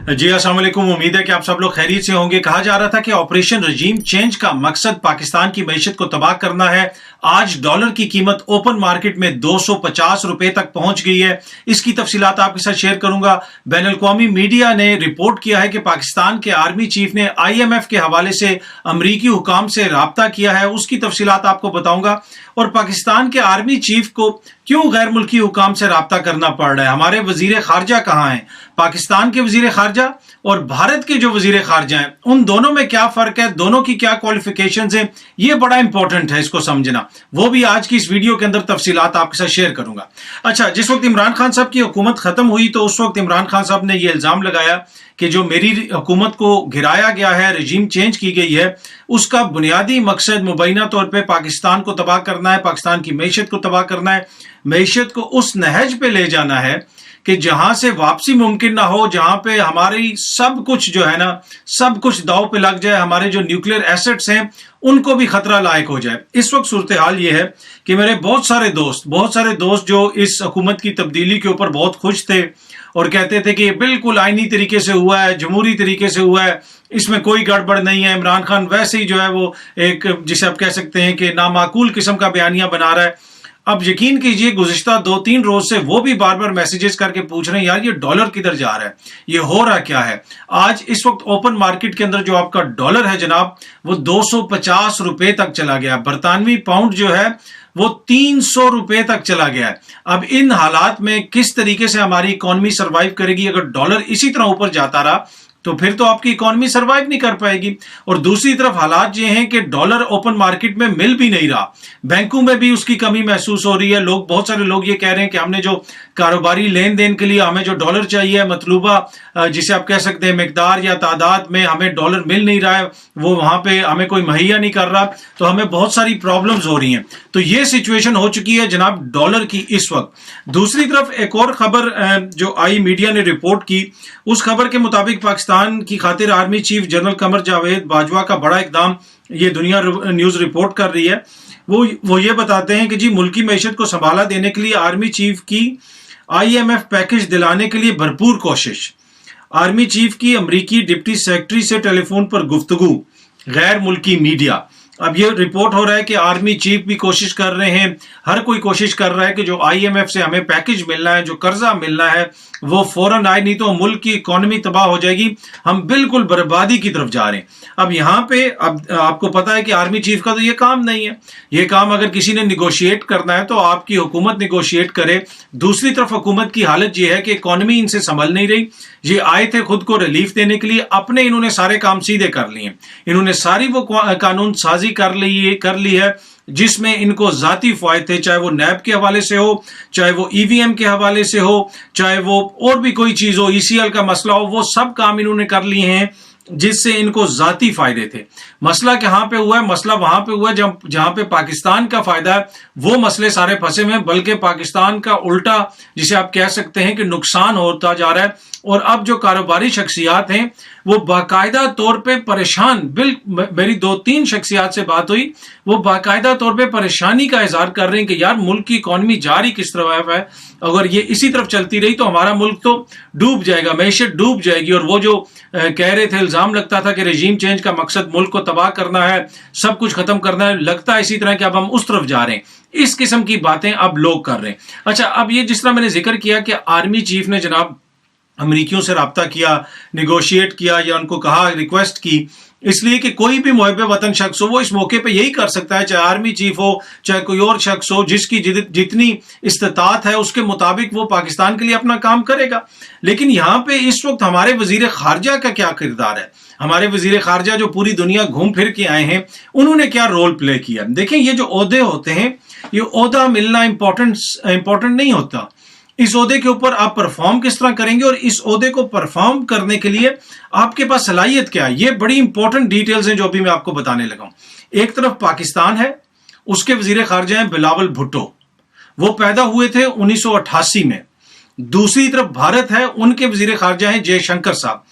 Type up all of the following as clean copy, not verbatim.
जी अस्सलाम वालेकुम। उम्मीद है कि आप सब लोग खैरियत से होंगे। कहा जा रहा था कि ऑपरेशन रजीम चेंज का मकसद पाकिस्तान की मईशत को तबाह करना है। आज डॉलर की कीमत ओपन मार्केट में 250 रुपए तक पहुंच गई है। इसकी तफसीलात आपके साथ शेयर करूंगा। बैनुल अक़वामी मीडिया ने रिपोर्ट किया है कि पाकिस्तान के आर्मी चीफ ने IMF के हवाले से अमरीकी हुकाम से राब्ता किया है। उसकी तफसीलात आपको बताऊंगा। और पाकिस्तान के आर्मी चीफ को क्यों गैर मुल्की हुकाम से राब्ता करना पड़ रहा है, हमारे वजीर खारजा कहाँ हैं, पाकिस्तान के वजीर खारजा और भारत के जो वजीर खारजा हैं उन दोनों में क्या फर्क है, दोनों की क्या क्वालिफिकेशंस हैं, ये बड़ा इंपॉर्टेंट है इसको समझना। वो भी आज की इस वीडियो के अंदर तफसीलात आपके साथ शेयर करूंगा। अच्छा, जिस वक्त इमरान खान साहब की हुकूमत खत्म हुई तो उस वक्त इमरान खान साहब ने यह इल्जाम लगाया कि जो मेरी हुकूमत को गिराया गया है, रजीम चेंज की गई है, उसका बुनियादी मकसद मुबैना तौर पे पाकिस्तान को तबाह करना है, पाकिस्तान की मईशत को तबाह करना है, मईशत को उस नहज पे ले जाना है कि जहां से वापसी मुमकिन ना हो, जहां पे हमारी सब कुछ जो है ना, सब कुछ दांव पे लग जाए, हमारे जो न्यूक्लियर एसेट्स हैं उनको भी खतरा लायक हो जाए। इस वक्त सूरत हाल ये है कि मेरे बहुत सारे दोस्त जो इस हुकूमत की तब्दीली के ऊपर बहुत खुश थे और कहते थे कि बिल्कुल आईनी तरीके से हुआ है, जमहूरी तरीके से हुआ है, इसमें कोई गड़बड़ नहीं है, इमरान खान वैसे ही जो है वो एक जिसे आप कह सकते हैं कि नामाकूल किस्म का बयानिया बना रहा है। अब यकीन कीजिए गुज़िश्ता 2-3 रोज से वो भी बार बार मैसेजेस करके पूछ रहे हैं, यार ये डॉलर किधर जा रहा है, ये हो रहा क्या है। आज इस वक्त ओपन मार्केट के अंदर जो आपका डॉलर है जनाब, वो 250 रुपए तक चला गया। बरतानवी पाउंड जो है वो 300 रुपए तक चला गया है। अब इन हालात में किस तरीके से हमारी इकोनॉमी सर्वाइव करेगी? अगर डॉलर इसी तरह ऊपर जाता रहा तो फिर तो आपकी इकोनॉमी सर्वाइव नहीं कर पाएगी। और दूसरी तरफ हालात ये हैं कि डॉलर ओपन मार्केट में मिल भी नहीं रहा, बैंकों में भी उसकी कमी महसूस हो रही है। बहुत सारे लोग ये कह रहे हैं कि हमने जो कारोबारी लेन देन के लिए हमें जो डॉलर चाहिए, मतलूबा जिसे आप कह सकते हैं मिकदार या तादाद में हमें डॉलर मिल नहीं रहा है, वो वहां पे हमें कोई मुहैया नहीं कर रहा, तो हमें बहुत सारी प्रॉब्लम्स हो रही हैं। तो ये सिचुएशन हो चुकी है जनाब डॉलर की इस वक्त। दूसरी तरफ एक और खबर जो आई मीडिया ने रिपोर्ट की, उस खबर के मुताबिक पाकिस्तान की खातिर army chief general Qamar Javed Bajwa का बड़ा इकदाम, ये दुनिया न्यूज रिपोर्ट कर रही है। वो ये बताते हैं कि जी मुल्की मईशत को संभाला देने के लिए आर्मी चीफ की IMF पैकेज दिलाने के लिए भरपूर कोशिश। आर्मी चीफ की अमरीकी डिप्टी सेक्रेटरी से टेलीफोन पर गुफ्तगू, गैर मुल्की मीडिया। अब ये रिपोर्ट हो रहा है कि आर्मी चीफ भी कोशिश कर रहे हैं, हर कोई कोशिश कर रहा है कि जो IMF से हमें पैकेज मिलना है, जो कर्जा मिलना है, वो फौरन आए, नहीं तो मुल्क की इकोनॉमी तबाह हो जाएगी, हम बिल्कुल बर्बादी की तरफ जा रहे हैं। अब यहाँ पे अब आपको पता है कि आर्मी चीफ का तो ये काम नहीं है। ये काम अगर किसी ने निगोशिएट करना है तो आपकी हुकूमत निगोशिएट करे। दूसरी तरफ हुकूमत की हालत ये है कि इकोनॉमी इनसे संभल नहीं रही। ये आए थे खुद को रिलीफ देने के लिए, अपने इन्होंने सारे काम सीधे कर लिए। इन्होंने सारी वो कानून साजी कर ली है जिसमें इनको जाती फायदे थे, चाहे वो नैब के हवाले से हो, चाहे वो EVM के हवाले से हो, चाहे वो और भी कोई चीज हो, ECL का मसला हो, वो सब काम इन्होंने कर लिए हैं जिससे इनको जाती फायदे थे। मसला कहाँ पे हुआ है? मसला वहां पे हुआ है जहां पे पाकिस्तान का फायदा है, वो मसले सारे फंसे हुए हैं, बल्कि पाकिस्तान का उल्टा जिसे आप कह सकते हैं कि नुकसान होता जा रहा है। और अब जो कारोबारी शख्सियात हैं वो बाकायदा तौर पे परेशान, मेरी 2-3 शख्सियात से बात हुई, वो बाकायदा तौर पे परेशानी का इजहार कर रहे हैं कि यार मुल्क की इकोनॉमी जा रही किस तरफ है, अगर ये इसी तरफ चलती रही तो हमारा मुल्क तो डूब जाएगा, मैशत डूब जाएगी। और वो जो कह रहे थे, इल्जाम लगता था कि रजीम चेंज का मकसद मुल्क को तबाह करना है, सब कुछ खत्म करना है, लगता है इसी तरह कि अब हम उस तरफ जा रहे हैं। इस किस्म की बातें अब लोग कर रहे हैं। अच्छा, अब ये जिस तरह मैंने जिक्र किया कि आर्मी चीफ ने जनाब अमरीकियों से राब्ता किया, निगोशिएट किया या उनको कहा, रिक्वेस्ट की, इसलिए कि कोई भी मुहब्बे वतन शख्स हो वो इस मौके पे यही कर सकता है, चाहे आर्मी चीफ हो, चाहे कोई और शख्स हो, जिसकी जितनी इस्तात है उसके मुताबिक वो पाकिस्तान के लिए अपना काम करेगा। लेकिन यहाँ पे इस वक्त हमारे वजीर खारजा का क्या किरदार है? हमारे वजीर खारजा जो पूरी दुनिया घूम फिर के आए हैं, उन्होंने क्या रोल प्ले किया? देखें, ये जो ओहदे होते हैं, ये ओहदा मिलना इंपॉर्टेंट नहीं होता। इस ओहदे के ऊपर आप परफॉर्म किस तरह करेंगे और इस ओहदे को परफॉर्म करने के लिए आपके पास सलाहियत क्या है, ये बड़ी इंपॉर्टेंट डिटेल्स हैं जो अभी मैं आपको बताने लगा हूं। एक तरफ पाकिस्तान है, उसके वजीर खारजा हैं बिलावल भुट्टो, वो पैदा हुए थे 1988 में। दूसरी तरफ भारत है, उनके वजीर खारजा हैं जयशंकर साहब।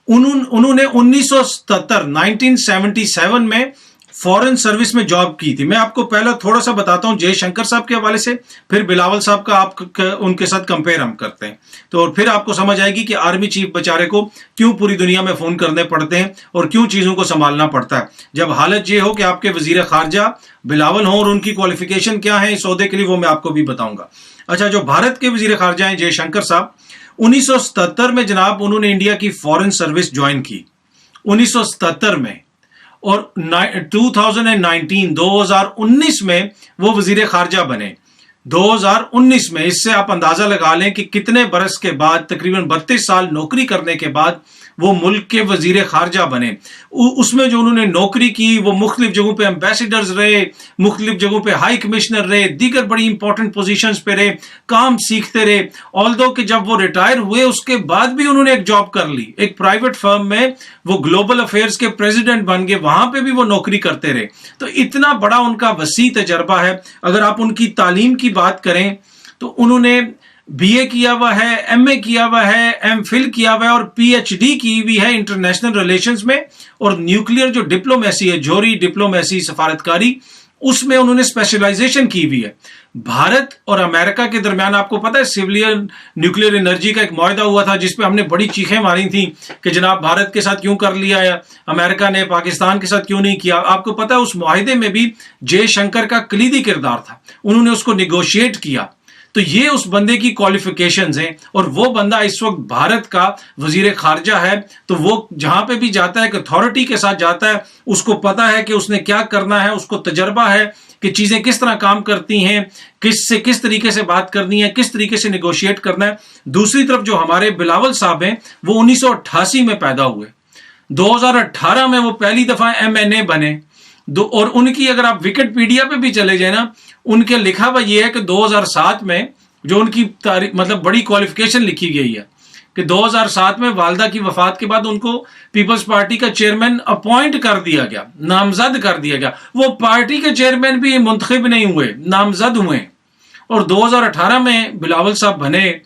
उन्होंने 1977 में फॉरेन सर्विस में जॉब की थी। मैं आपको पहले थोड़ा सा बताता हूं जयशंकर साहब के हवाले से, फिर बिलावल साहब का उनके साथ कंपेयर हम करते हैं, तो फिर आपको समझ आएगी कि आर्मी चीफ बेचारे को क्यों पूरी दुनिया में फोन करने पड़ते हैं और क्यों चीजों को संभालना पड़ता है। जब हालत ये हो कि आपके वजीर खारजा बिलावल हो और उनकी क्वालिफिकेशन क्या है इस ओहदे के लिए, वो मैं आपको भी बताऊंगा। अच्छा, जो भारत के वजीर खारजा हैं जयशंकर साहब, 1977 में जनाब उन्होंने इंडिया की फॉरेन सर्विस ज्वाइन की, 1977 में, और 2019 में वो वजीर खारजा बने, 2019 में। इससे आप अंदाजा लगा लें कि कितने बरस के बाद, तकरीबन 32 साल नौकरी करने के बाद वो मुल्क के वजीर खारजा बने। उसमें जो उन्होंने नौकरी की वो मुख्तलिफ जगहों पे एम्बेसडर्स रहे, मुख्तलिफ जगहों पे हाई कमिश्नर रहे, दीगर बड़ी इंपॉर्टेंट पोजीशंस पे रहे, काम सीखते रहे। ऑल्दो कि जब वो रिटायर हुए उसके बाद भी उन्होंने एक जॉब कर ली, एक प्राइवेट फर्म में वो ग्लोबल अफेयर्स के प्रेसिडेंट बन गए, वहां पे भी वो नौकरी करते रहे। तो इतना बड़ा उनका वसी तजर्बा है। अगर आप उनकी तालीम की बात करें तो उन्होंने बीए किया हुआ है, एमए किया हुआ है, एमफिल किया हुआ है और पीएचडी की हुई है इंटरनेशनल रिलेशंस में, और न्यूक्लियर जो डिप्लोमेसी है, जोहरी डिप्लोमेसी, सफारतकारी, उसमें उन्होंने स्पेशलाइजेशन की हुई है। भारत और अमेरिका के दरमियान आपको पता है सिविलियन न्यूक्लियर एनर्जी का एक मुआहदा हुआ था, जिसपे हमने बड़ी चीखें मारी थी कि जनाब भारत के साथ क्यों कर लिया है, अमेरिका ने पाकिस्तान के साथ क्यों नहीं किया। आपको पता है उस मुआहदे में भी जयशंकर का कलीदी किरदार था, उन्होंने उसको निगोशिएट किया। तो ये उस बंदे की क्वालिफिकेशंस हैं, और वो बंदा इस वक्त भारत का वजीर खारजा है। तो वो जहां पे भी जाता है, एक अथॉरिटी के साथ जाता है, उसको पता है कि उसने क्या करना है, उसको तजर्बा है कि चीजें किस तरह काम करती हैं, किस तरीके से बात करनी है, किस तरीके से निगोशिएट करना है। दूसरी तरफ जो हमारे बिलावल साहब हैं वो 1988 में पैदा हुए, 2018 में वो पहली दफा एमएनए बने। और उनकी अगर आप विकिपीडिया पे भी चले जाए ना, उनके लिखा हुआ ये है कि 2007 में जो उनकी मतलब बड़ी क्वालिफिकेशन लिखी गई है कि 2007 में वालदा की वफात के बाद उनको पीपल्स पार्टी का चेयरमैन अपॉइंट कर दिया गया, नामजद कर दिया गया। वो पार्टी के चेयरमैन भी मुंतखब नहीं हुए, नामजद हुए। और 2018 में बिलावल साहब बने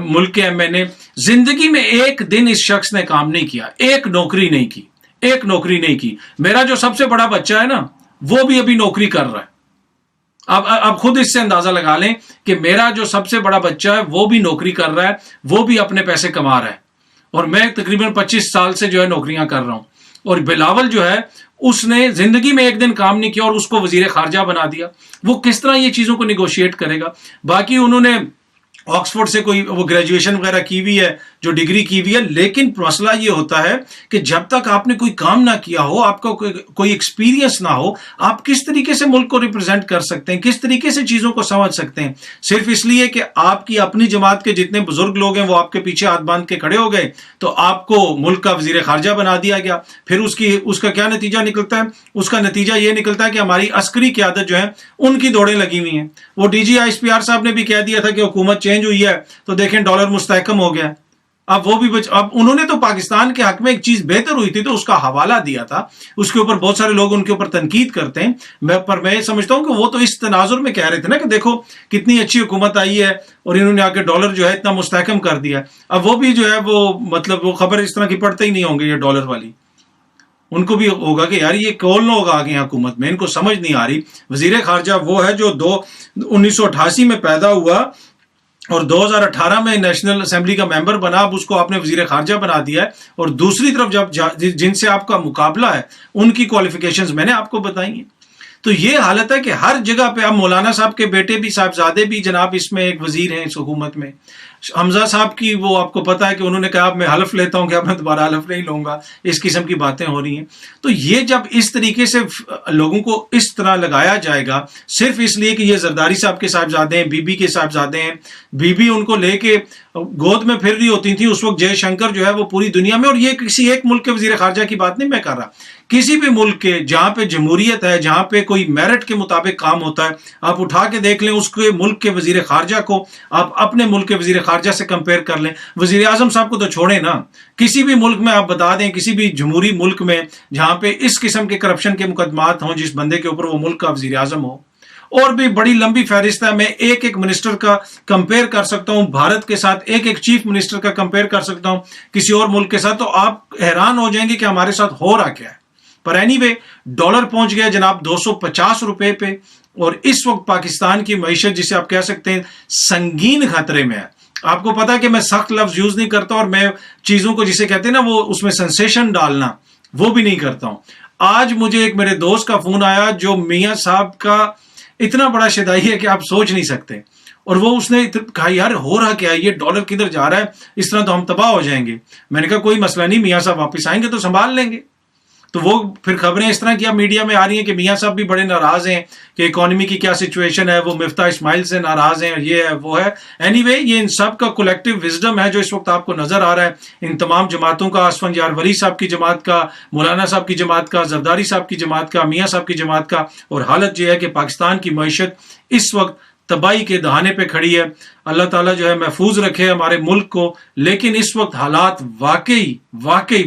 मुल्क के एमएनए। जिंदगी में एक दिन इस शख्स ने काम नहीं किया, एक नौकरी नहीं की, एक नौकरी नहीं की। मेरा जो सबसे बड़ा बच्चा है ना, वो भी अभी नौकरी कर रहा है। आप खुद इससे अंदाजा लगा लें कि मेरा जो सबसे बड़ा बच्चा है वो भी नौकरी कर रहा है, वो भी अपने पैसे कमा रहा है, और मैं तकरीबन 25 साल से जो है नौकरियां कर रहा हूं। और बिलावल जो है उसने जिंदगी में एक दिन काम नहीं किया और उसको वजीर खारजा बना दिया। वो किस तरह ये चीजों को निगोशिएट करेगा। बाकी उन्होंने ऑक्सफोर्ड से कोई वो ग्रेजुएशन वगैरह की हुई है, जो डिग्री की हुई है, लेकिन मसला ये होता है कि जब तक आपने कोई काम ना किया हो, आपका कोई एक्सपीरियंस ना हो, आप किस तरीके से मुल्क को रिप्रेजेंट कर सकते हैं, किस तरीके से चीजों को समझ सकते हैं। सिर्फ इसलिए कि आपकी अपनी जमात के जितने बुजुर्ग लोग हैं वो आपके पीछे हाथ बांध के खड़े हो गए तो आपको मुल्क का वजीर खारजा बना दिया गया। फिर उसका क्या नतीजा निकलता है? उसका नतीजा ये निकलता है कि हमारी अस्करी क़यादत जो है उनकी दौड़ें लगी हुई हैं। वो DGISPR साहब ने भी कह दिया था कि हुकूमत चेंज हुई है तो देखें डॉलर मुस्तहकम हो गया। अब वो भी अब उन्होंने तो पाकिस्तान के हक में एक चीज बेहतर हुई थी तो उसका हवाला दिया था, उसके ऊपर बहुत सारे लोग उनके ऊपर तनकीद करते हैं। मैं समझता हूं कि वो तो इस तनाजुर में कह रहे थे ना कि देखो कितनी अच्छी हुकूमत आई है और इन्होंने आके डॉलर जो है इतना मुस्तहकम कर दिया। अब वो भी जो है वो मतलब वो खबर इस तरह की पढ़ते ही नहीं होंगे ये डॉलर वाली। उनको भी होगा कि यार ये कौन लोग आ गए हुकूमत में, इनको समझ नहीं आ रही। वजीर खारजा वो है जो 1988 में पैदा हुआ और 2018 में नेशनल असेंबली का मेंबर बना, अब उसको आपने वजीर खारजा बना दिया है। और दूसरी तरफ जब जिनसे आपका मुकाबला है उनकी क्वालिफिकेशंस मैंने आपको बताई हैं। तो ये हालत है कि हर जगह पे, अब मौलाना साहब के बेटे भी, साहबजादे भी जनाब इसमें एक वजीर हैं इस हुकूमत में। हमजा साहब की वो आपको पता है कि उन्होंने कहा मैं हलफ लेता हूं कि अब मैं दोबारा हलफ नहीं लूंगा, इस किस्म की बातें हो रही हैं। तो ये जब इस तरीके से लोगों को इस तरह लगाया जाएगा सिर्फ इसलिए कि ये जरदारी साहब के साहबजादे हैं, बीबी के साहबजादे हैं, बीबी उनको लेके गोद में फिर रही होती थी उस वक्त जयशंकर जो है वो पूरी दुनिया में। और ये किसी एक मुल्क के वजीर खारजा की बात नहीं मैं कर रहा, किसी भी मुल्क के जहां पे जमहूरियत है, जहां पे कोई मेरिट के मुताबिक काम होता है, आप उठा के देख लें उसके मुल्क के वजीर खारजा को, आप अपने मुल्क के वजीर खारजा से कंपेयर कर लें। वजीर आजम साहब को तो छोड़े ना, किसी भी मुल्क में आप बता दें, किसी भी जमहूरी मुल्क में जहां पे इस किस्म के करप्शन के मुकदमात हों, जिस बंदे के ऊपर वो मुल्क का वजीर आजम हो, और भी बड़ी लंबी फहरिस्त है। मैं एक एक मिनिस्टर का कंपेयर कर सकता हूं भारत के साथ, एक एक चीफ मिनिस्टर का कंपेयर कर सकता हूं किसी और मुल्क के साथ, तो आप हैरान हो जाएंगे कि हमारे साथ हो रहा क्या है। پر اینی وے ڈالر پہنچ گیا جناب 250 روپے پہ، اور اس وقت پاکستان کی معیشت جسے آپ کہہ سکتے ہیں سنگین خطرے میں ہے۔ آپ کو پتا کہ میں سخت لفظ یوز نہیں کرتا، اور میں چیزوں کو جسے کہتے ہیں نا وہ اس میں سنسیشن ڈالنا، وہ بھی نہیں کرتا ہوں۔ آج مجھے ایک میرے دوست کا فون آیا جو میاں صاحب کا اتنا بڑا شدائی ہے کہ آپ سوچ نہیں سکتے، اور وہ اس نے کہا یار ہو رہا کیا ہے، یہ ڈالر کدھر جا رہا ہے، اس طرح تو ہم تباہ ہو جائیں گے۔ میں نے کہا کوئی مسئلہ نہیں، میاں صاحب واپس آئیں گے تو سنبھال لیں گے۔ تو وہ پھر خبریں اس طرح کی اب میڈیا میں آ رہی ہیں کہ میاں صاحب بھی بڑے ناراض ہیں کہ اکانومی کی کیا سچویشن ہے، وہ مفتاح اسماعیل سے ناراض ہیں، یہ ہے وہ ہے۔ اینی وے یہ ان سب کا کولیکٹیو وزڈم ہے جو اس وقت آپ کو نظر آ رہا ہے، ان تمام جماعتوں کا، اسفند یار ولی صاحب کی جماعت کا، مولانا صاحب کی جماعت کا، زرداری صاحب کی جماعت کا، میاں صاحب کی جماعت کا، اور حالت یہ ہے کہ پاکستان کی معیشت اس وقت تباہی کے دہانے پہ کھڑی ہے۔ اللہ تعالیٰ جو ہے محفوظ رکھے ہمارے ملک کو، لیکن اس وقت حالات واقعی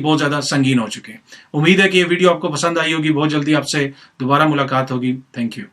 بہت زیادہ سنگین ہو چکے ہیں۔ امید ہے کہ یہ ویڈیو آپ کو پسند آئی ہوگی، بہت جلدی آپ سے دوبارہ ملاقات ہوگی۔ Thank you.